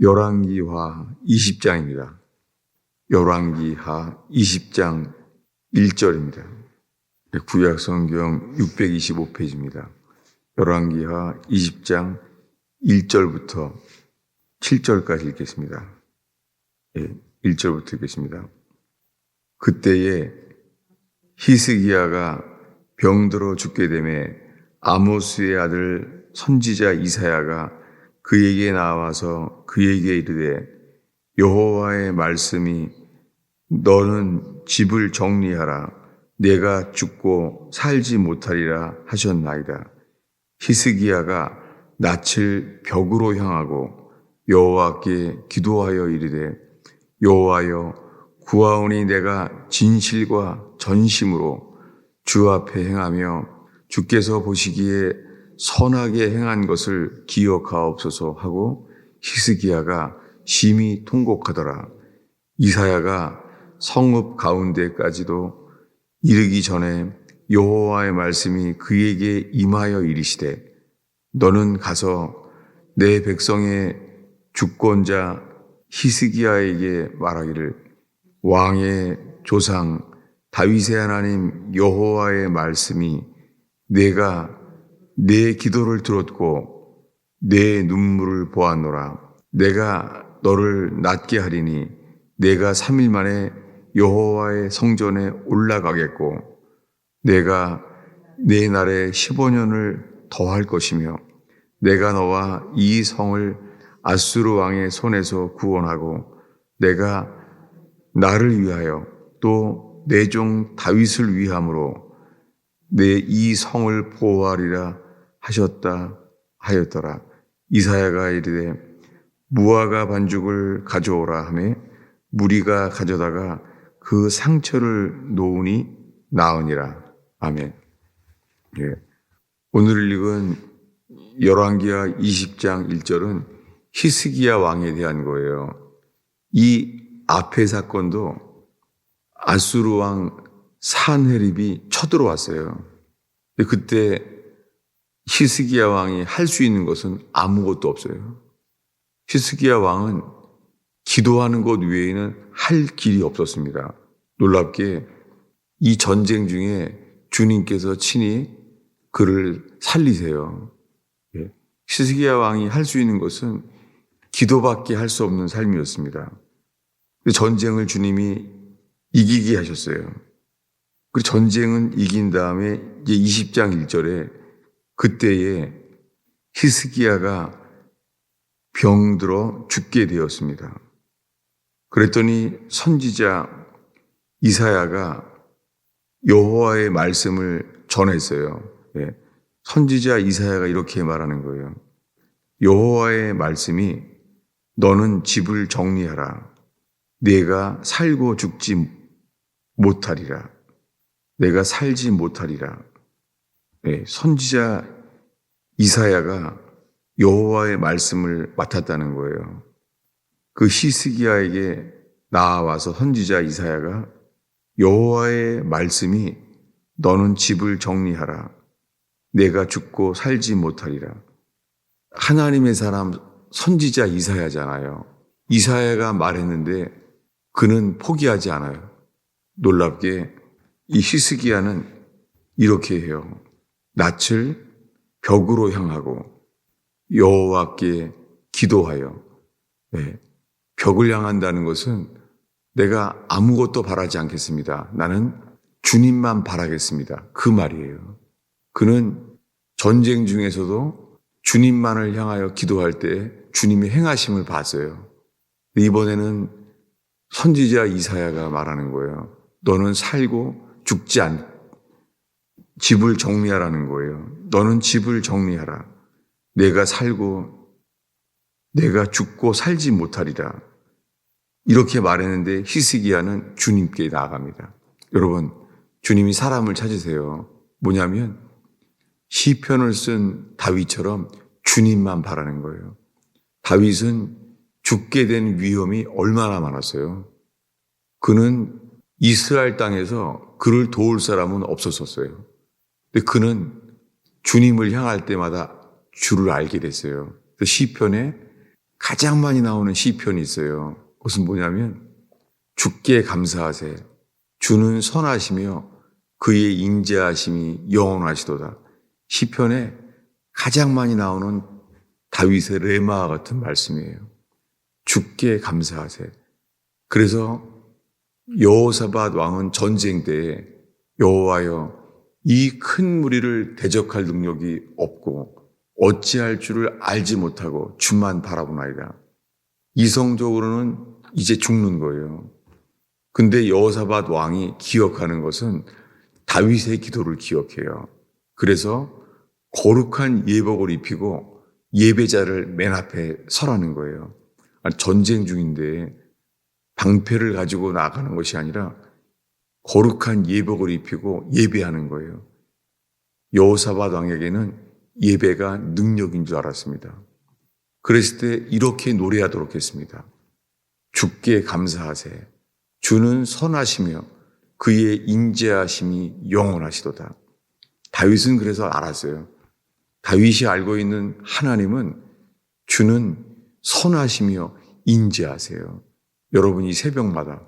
열왕기하 20장입니다. 열왕기하 20장 1절입니다. 구약 성경 625페이지입니다. 열왕기하 20장 1절부터 7절까지 읽겠습니다. 1절부터 읽겠습니다. 그때에 히스기야가 병들어 죽게 되매 아모스의 아들 선지자 이사야가 그에게 나와서 그에게 이르되 여호와의 말씀이 너는 집을 정리하라 내가 죽고 살지 못하리라 하셨나이다. 히스기야가 낯을 벽으로 향하고 여호와께 기도하여 이르되 여호와여 구하오니 내가 진실과 전심으로 주 앞에 행하며 주께서 보시기에 선하게 행한 것을 기억하옵소서 하고 히스기야가 심히 통곡하더라. 이사야가 성읍 가운데까지도 이르기 전에 여호와의 말씀이 그에게 임하여 이르시되 너는 가서 내 백성의 주권자 히스기야에게 말하기를 왕의 조상 다윗의 하나님 여호와의 말씀이 내가 내 기도를 들었고 내 눈물을 보았노라. 내가 너를 낫게 하리니 내가 3일 만에 여호와의 성전에 올라가겠고 내가 내 날에 15년을 더할 것이며 내가 너와 이 성을 아수르 왕의 손에서 구원하고 내가 나를 위하여 또 내 종 다윗을 위함으로 내 이 성을 보호하리라 하셨다 하였더라. 이사야가 이르되 무화과 반죽을 가져오라 하매 무리가 가져다가 그 상처를 놓으니 나으니라. 아멘. 오늘 읽은 열왕기하 20장 1절은 히스기야 왕에 대한 거예요. 이 앞의 사건도 아수르 왕 산헤립이 쳐들어왔어요. 그때 히스기야 왕이 할 수 있는 것은 아무것도 없어요. 히스기야 왕은 기도하는 것 외에는 할 길이 없었습니다. 놀랍게 이 전쟁 중에 주님께서 친히 그를 살리세요. 히스기야 왕이 할 수 있는 것은 기도밖에 할 수 없는 삶이었습니다. 전쟁을 주님이 이기게 하셨어요. 그리고 전쟁은 이긴 다음에 이제 20장 1절에 그때에 히스기야가 병들어 죽게 되었습니다. 그랬더니 선지자 이사야가 여호와의 말씀을 전했어요. 선지자 이사야가 이렇게 말하는 거예요. 여호와의 말씀이 너는 집을 정리하라. 내가 살고 죽지 못하리라. 내가 살지 못하리라. 선지자 이사야가 여호와의 말씀을 맡았다는 거예요. 그 히스기야에게 나와서 선지자 이사야가 여호와의 말씀이 너는 집을 정리하라. 내가 죽고 살지 못하리라. 하나님의 사람 선지자 이사야잖아요. 이사야가 말했는데 그는 포기하지 않아요. 놀랍게 이 히스기야는 이렇게 해요. 낯을 벽으로 향하고 여호와께 기도하여. 벽을 향한다는 것은 내가 아무것도 바라지 않겠습니다. 나는 주님만 바라겠습니다. 그 말이에요. 그는 전쟁 중에서도 주님만을 향하여 기도할 때 주님의 행하심을 봤어요. 이번에는 선지자 이사야가 말하는 거예요. 너는 살고 죽지 집을 정리하라는 거예요. 너는 집을 정리하라. 내가 살고 내가 죽고 살지 못하리라. 이렇게 말했는데 히스기야는 주님께 나아갑니다. 여러분, 주님이 사람을 찾으세요. 뭐냐면 시편을 쓴 다윗처럼 주님만 바라는 거예요. 다윗은 죽게 된 위험이 얼마나 많았어요. 그는 이스라엘 땅에서 그를 도울 사람은 없었어요. 근데 그는 주님을 향할 때마다 주를 알게 됐어요. 시편에 가장 많이 나오는 시편이 있어요. 그것은 뭐냐면 주께 감사하세. 주는 선하시며 그의 인자하심이 영원하시도다. 시편에 가장 많이 나오는 다윗의 레마와 같은 말씀이에요. 주께 감사하세. 그래서 여호사밧 왕은 전쟁 때에 여호와여 이 큰 무리를 대적할 능력이 없고 어찌할 줄을 알지 못하고 주만 바라보나이다. 이성적으로는 이제 죽는 거예요. 근데 여호사밧 왕이 기억하는 것은 다윗의 기도를 기억해요. 그래서 거룩한 예복을 입히고 예배자를 맨 앞에 서라는 거예요. 전쟁 중인데 방패를 가지고 나가는 것이 아니라 거룩한 예복을 입히고 예배하는 거예요. 여호사밧 왕에게는 예배가 능력인 줄 알았습니다. 그랬을 때 이렇게 노래하도록 했습니다. 주께 감사하세. 주는 선하시며 그의 인자하심이 영원하시도다. 다윗은 그래서 알았어요. 다윗이 알고 있는 하나님은 주는 선하시며 인자하세요. 여러분이 새벽마다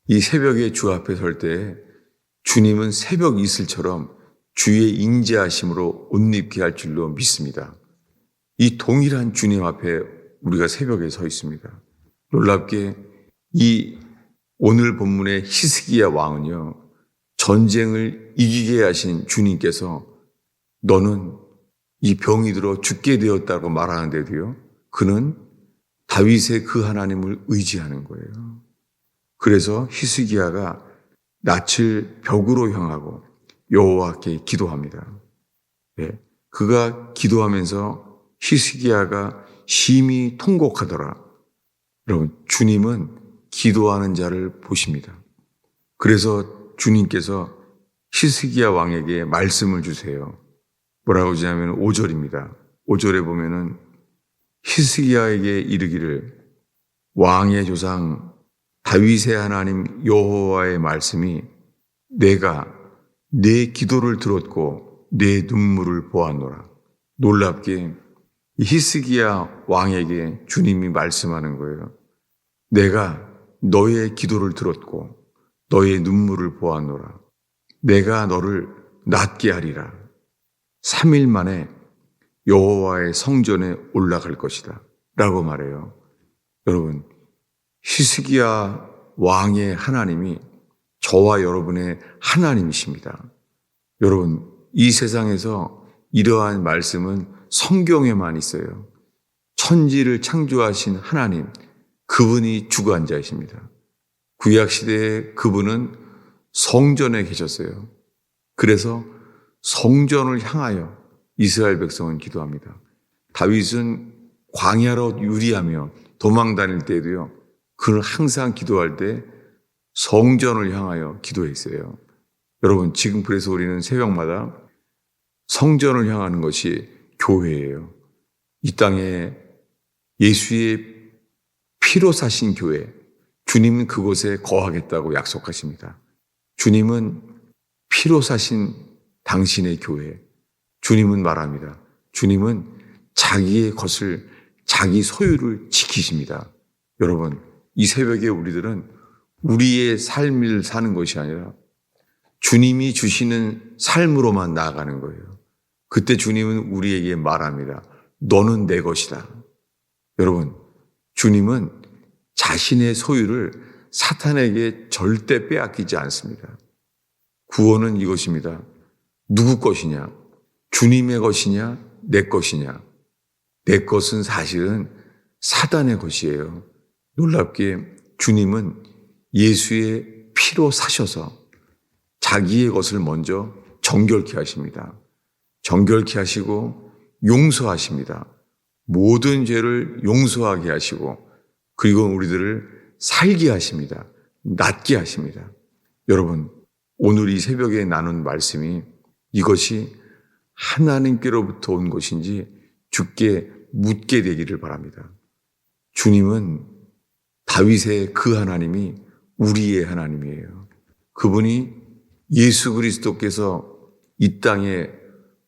이 새벽에 주 앞에 설 때 주님은 새벽 이슬처럼 주의 인자하심으로 옷 입게 할 줄로 믿습니다. 이 동일한 주님 앞에 우리가 새벽에 서 있습니다. 놀랍게 이 오늘 본문의 히스기야 왕은요, 전쟁을 이기게 하신 주님께서 너는 이 병이 들어 죽게 되었다고 말하는데도요, 그는 다윗의 그 하나님을 의지하는 거예요. 그래서 히스기야가 낯을 벽으로 향하고 여호와께 기도합니다. 네, 그가 기도하면서 히스기야가 심히 통곡하더라. 여러분, 주님은 기도하는 자를 보십니다. 그래서 주님께서 히스기야 왕에게 말씀을 주세요. 뭐라고 하냐면 5절입니다. 5절에 보면은 히스기야에게 이르기를 왕의 조상 다윗의 하나님 여호와의 말씀이 내가 내 기도를 들었고 내 눈물을 보았노라. 놀랍게 히스기야 왕에게 주님이 말씀하는 거예요. 내가 너의 기도를 들었고 너의 눈물을 보았노라. 내가 너를 낫게 하리라. 3일 만에 여호와의 성전에 올라갈 것이다 라고 말해요. 여러분, 히스기야 왕의 하나님이 저와 여러분의 하나님이십니다. 여러분, 이 세상에서 이러한 말씀은 성경에만 있어요. 천지를 창조하신 하나님, 그분이 주관자이십니다. 구약시대에 그분은 성전에 계셨어요. 그래서 성전을 향하여 이스라엘 백성은 기도합니다. 다윗은 광야로 유리하며 도망 다닐 때에도요, 그는 항상 기도할 때 성전을 향하여 기도했어요. 여러분, 지금 그래서 우리는 새벽마다 성전을 향하는 것이 교회예요. 이 땅에 예수의 피로 사신 교회, 주님은 그곳에 거하겠다고 약속하십니다. 주님은 피로 사신 당신의 교회, 주님은 말합니다. 주님은 자기의 것을, 자기 소유를 지키십니다. 여러분, 이 새벽에 우리들은 우리의 삶을 사는 것이 아니라 주님이 주시는 삶으로만 나아가는 거예요. 그때 주님은 우리에게 말합니다. 너는 내 것이다. 여러분, 주님은 자신의 소유를 사탄에게 절대 빼앗기지 않습니다. 구원은 이것입니다. 누구 것이냐? 주님의 것이냐? 내 것이냐? 내 것은 사실은 사단의 것이에요. 놀랍게 주님은 예수의 피로 사셔서 자기의 것을 먼저 정결케 하십니다. 정결케 하시고 용서하십니다. 모든 죄를 용서하게 하시고 그리고 우리들을 살게 하십니다. 낫게 하십니다. 여러분, 오늘 이 새벽에 나눈 말씀이 이것이 하나님께로부터 온 것인지 주께 묻게 되기를 바랍니다. 주님은 다윗의 그 하나님이 우리의 하나님이에요. 그분이 예수 그리스도께서 이 땅에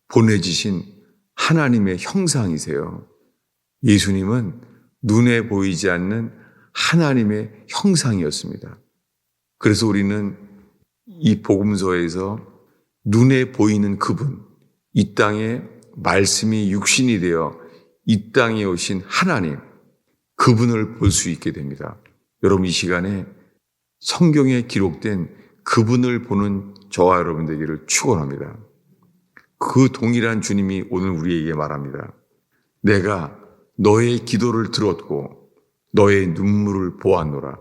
보내지신 하나님의 형상이세요. 예수님은 눈에 보이지 않는 하나님의 형상이었습니다. 그래서 우리는 이 복음서에서 눈에 보이는 그분, 이 땅에 말씀이 육신이 되어 이 땅에 오신 하나님, 그분을 볼 수 있게 됩니다. 여러분, 이 시간에 성경에 기록된 그분을 보는 저와 여러분 되기를 축원합니다. 그 동일한 주님이 오늘 우리에게 말합니다. 내가 너의 기도를 들었고 너의 눈물을 보았노라.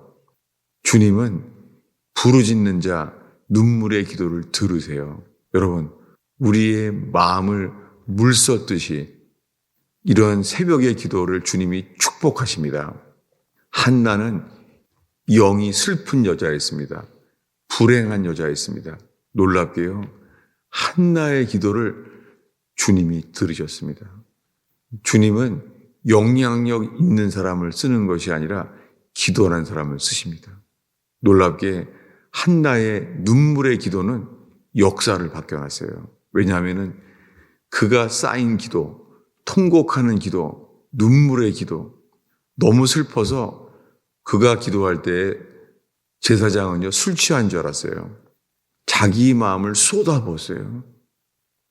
주님은 부르짖는 자 눈물의 기도를 들으세요. 여러분, 우리의 마음을 물쏟듯이 이런 새벽의 기도를 주님이 축복하십니다. 한나는 영이 슬픈 여자였습니다. 불행한 여자였습니다. 놀랍게요, 한나의 기도를 주님이 들으셨습니다. 주님은 영향력 있는 사람을 쓰는 것이 아니라 기도하는 사람을 쓰십니다. 놀랍게 한나의 눈물의 기도는 역사를 바뀌어놨어요. 왜냐하면 그가 쌓인 기도, 통곡하는 기도, 눈물의 기도, 너무 슬퍼서 그가 기도할 때 제사장은요, 술 취한 줄 알았어요. 자기 마음을 쏟아부었어요.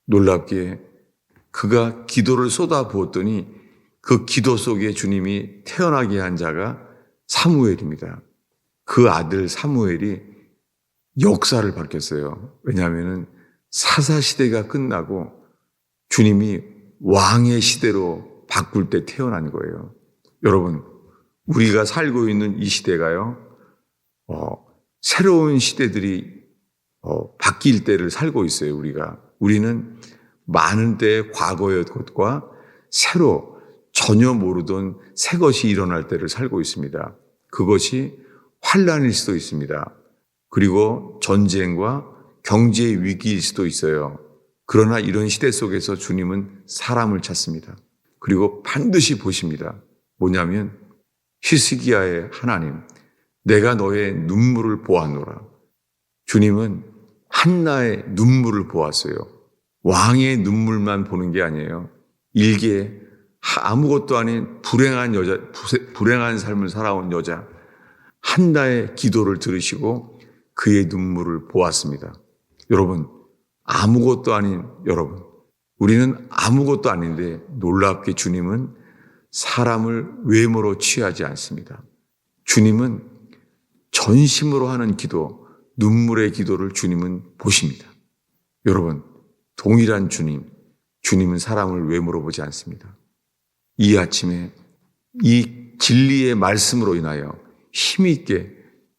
놀랍게 그가 기도를 쏟아부었더니 그 기도 속에 주님이 태어나게 한 자가 사무엘입니다. 그 아들 사무엘이 역사를 바뀌었어요. 왜냐하면 사사시대가 끝나고 주님이 왕의 시대로 바꿀 때 태어난 거예요. 여러분, 우리가 살고 있는 이 시대가요, 새로운 시대들이 바뀔 때를 살고 있어요. 우리는 많은 때의 과거의 것과 새로 전혀 모르던 새 것이 일어날 때를 살고 있습니다. 그것이 환란일 수도 있습니다. 그리고 전쟁과 경제 위기일 수도 있어요. 그러나 이런 시대 속에서 주님은 사람을 찾습니다. 그리고 반드시 보십니다. 뭐냐면 히스기야의 하나님, 내가 너의 눈물을 보았노라. 주님은 한나의 눈물을 보았어요. 왕의 눈물만 보는 게 아니에요. 일개 아무것도 아닌 불행한 삶을 살아온 여자 한나의 기도를 들으시고 그의 눈물을 보았습니다. 여러분, 아무것도 아닌 여러분, 우리는 아무것도 아닌데 놀랍게 주님은 사람을 외모로 취하지 않습니다. 주님은 전심으로 하는 기도, 눈물의 기도를 주님은 보십니다. 여러분, 동일한 주님은 사람을 외모로 보지 않습니다. 이 아침에 이 진리의 말씀으로 인하여 힘있게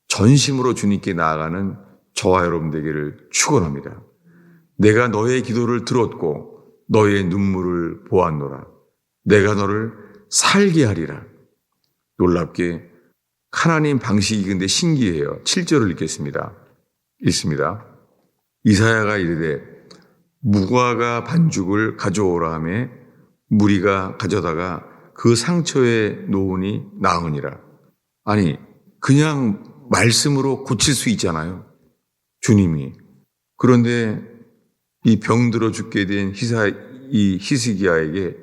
전심으로 주님께 나아가는 저와 여러분 되기를 축원합니다. 내가 너의 기도를 들었고 너의 눈물을 보았노라. 내가 너를 살게 하리라. 놀랍게 하나님 방식이 근데 신기해요. 7절을 읽겠습니다. 읽습니다. 이사야가 이르되 무화과 반죽을 가져오라 하매 무리가 가져다가 그 상처에 놓으니 나으니라. 아니, 그냥 말씀으로 고칠 수 있잖아요, 주님이. 그런데 이 병들어 죽게 된 이 히스기야에게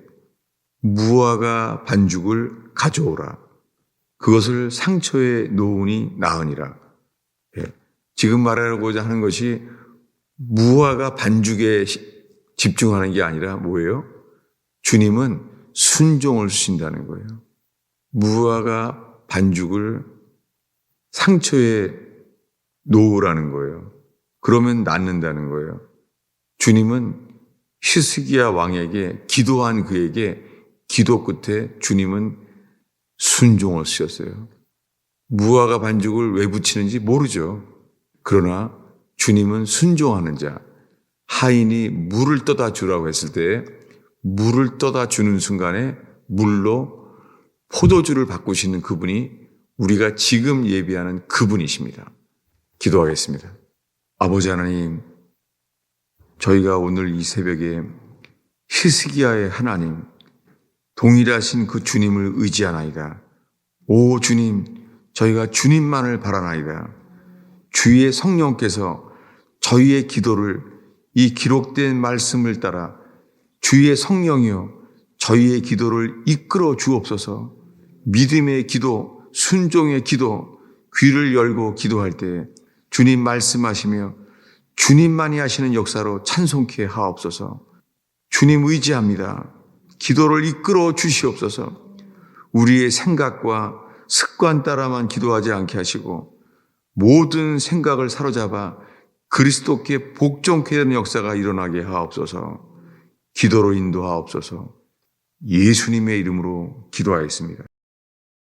무화과 반죽을 가져오라. 그것을 상처에 놓으니 나으니라. 지금 말하고자 하는 것이 무화과 반죽에 집중하는 게 아니라 뭐예요? 주님은 순종을 주신다는 거예요. 무화과 반죽을 상처에 놓으라는 거예요. 그러면 낫는다는 거예요. 주님은 히스기야 왕에게 기도한 그에게 기도 끝에 주님은 순종을 쓰셨어요. 무화과 반죽을 왜 붙이는지 모르죠. 그러나 주님은 순종하는 자, 하인이 물을 떠다 주라고 했을 때 물을 떠다 주는 순간에 물로 포도주를 바꾸시는 그분이 우리가 지금 예비하는 그분이십니다. 기도하겠습니다. 아버지 하나님, 저희가 오늘 이 새벽에 히스기야의 하나님, 동일하신 그 주님을 의지하나이다. 오 주님, 저희가 주님만을 바라나이다. 주의 성령께서 저희의 기도를 이 기록된 말씀을 따라 주의 성령이여 저희의 기도를 이끌어 주옵소서. 믿음의 기도, 순종의 기도, 귀를 열고 기도할 때 주님 말씀하시며 주님만이 하시는 역사로 찬송케 하옵소서. 주님 의지합니다. 기도를 이끌어 주시옵소서. 우리의 생각과 습관 따라만 기도하지 않게 하시고 모든 생각을 사로잡아 그리스도께 복종케 되는 역사가 일어나게 하옵소서. 기도로 인도하옵소서. 예수님의 이름으로 기도하였습니다.